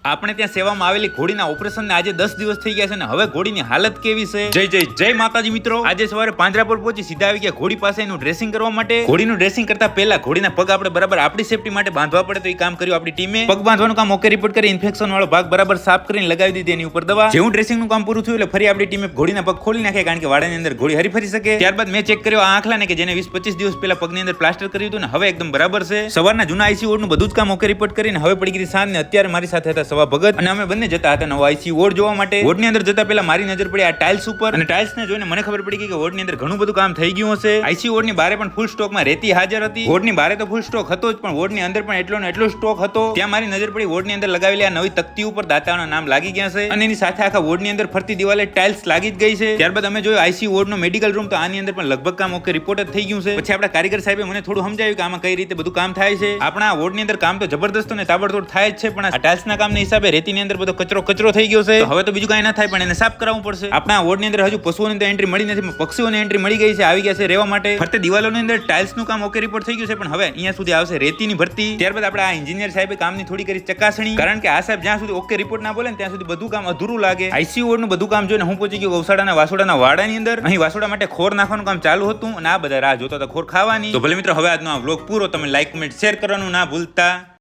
આપણે ત્યાં સેવામાં આવેલી ઘોડીના ઓપરેશનને આજે 10 દિવસ થઈ ગયા છે અને હવે ઘોડીની હાલત કેવી છે? જય માતાજી મિત્રો, આજે સવારે પાંજરાપોર પહોંચી સીધા આવી ગયા ઘોડી પાસે એનું ડ્રેસિંગ કરવા માટે. ઘોડીનું ડ્રેસિંગ કરતા પહેલા ઘોડીના પગ આપણે બરાબર આપણી સેફટી માટે બાંધવા પડે, તો એ કામ કર્યું આપણી ટીમે. પગ બાંધવાનું કામ ઓકે રિપોર્ટ કરી ઇન્ફેક્શન વાળો ભાગ બરાબર સાફ કરીને લગાવી દીધી એની ઉપર દવા. જેવું ડ્રેસિંગનું કામ પૂરું થયું એટલે ફરી આપણી ટીમે ઘોડીના પગ ખોલી નાખ્યા, કારણ કે વાડાની અંદર ઘોડી હરી ફરી શકે. ત્યારબાદ મેં ચેક કર્યો આ આંખલાને કે જેને 20-25 દિવસ પહેલા પગની અંદર પ્લાસ્ટર કર્યું હતું ને હવે એકદમ બરાબર છે. સવારના જૂના આઈસી વોર્ડનું બધું જ કામ ઓકે રિપોર્ટ કરીને હવે પડી ગઈ સાંજ ને અત્યારે મારી સાથે હતા સવા ભગત અને અમે બંને જતા હતા નવો આઈસી વોર્ડ જોવા માટે. વોર્ડની અંદર જતા પહેલા મારી નજર પડી આ ટાઇલ્સ ઉપર અને ટાઇલ્સને જોઈને મને ખબર પડી ગઈ કે વોર્ડની અંદર ઘણું બધું કામ થઈ ગયું હશે. આઈસી વોર્ડની બારે પણ ફૂલ સ્ટોકમાં રેતી હાજર હતી. વોર્ડની બારે તો ફૂલ સ્ટોક હતો જ, પણ વોર્ડની અંદર પણ એટલો ને એટલો સ્ટોક હતો. ત્યાં મારી નજર પડી વોર્ડની અંદર લગાવેલી આ નવી તકતી ઉપર દાતાઓના નામ લાગી ગયા છે અને એની સાથે આખા વોર્ડની અંદર ફરતી દિવાલે ટાઇલ્સ લાગી જ ગઈ છે. ત્યારબાદ અમે જોયું આઈસી વોર્ડનો મેડિકલ રૂમ, તો આની અંદર પણ લગભગ કામ ઓકે રિપોર્ટ જ થઈ ગયું છે. પછી આપણા કારીગર સાહેબે મને થોડું સમજાવ્યું કે આમાં કઈ રીતે બધું કામ થાય છે. આપણા વોર્ડની અંદર કામ તો જબરદસ્ત અને તાબડતોડ થાય જ છે, પણ આ ટાઇલ્સના કામના હિસાબે રેતીની અંદર બધો કચરો થઈ ગયો છે. હવે તો બીજું કઈ ના થાય, પણ એને સાફ કરાવવું પડશે. આપણા વોર્ડની અંદર હજુ પશુઓની તો એન્ટ્રી મળી નથી, પક્ષીઓની એન્ટ્રી મળી ગઈ છે, આવી ગયા છે રહેવા માટે. ફરતે દિવાલોની અંદર ટાઇલ્સનું કામ ઓકે રિપોર્ટ થઈ ગયું છે, પણ હવે અહીંયા સુધી આવશે રેતીની ભરતી. ત્યારબાદ આપણે આ એન્જિનિયર સાહેબે કામની થોડી કરી ચકાસણી, કારણ કે આ સાહેબ જ્યાં સુધી ઓકે રિપોર્ટ ના બોલે ત્યાં સુધી બધું કામ અધૂરું લાગે. આઈસી વોર્ડનું બધું કામ જોઈને હું પહોંચી ગયો ગૌશાળાના વાસોડાના વાડાની અંદર. અહીં વાસોડા માટે ખોર નાખવાનું કામ ચાલુ હતું અને આ બધા રાહ જોતા હતા ખોર ખાવાની. તો ભલે મિત્રો, હવે આજનો આ વ્લોગ પૂરો. તમે લાઈક, કમેન્ટ, શેર કરવાનું ના ભૂલતા.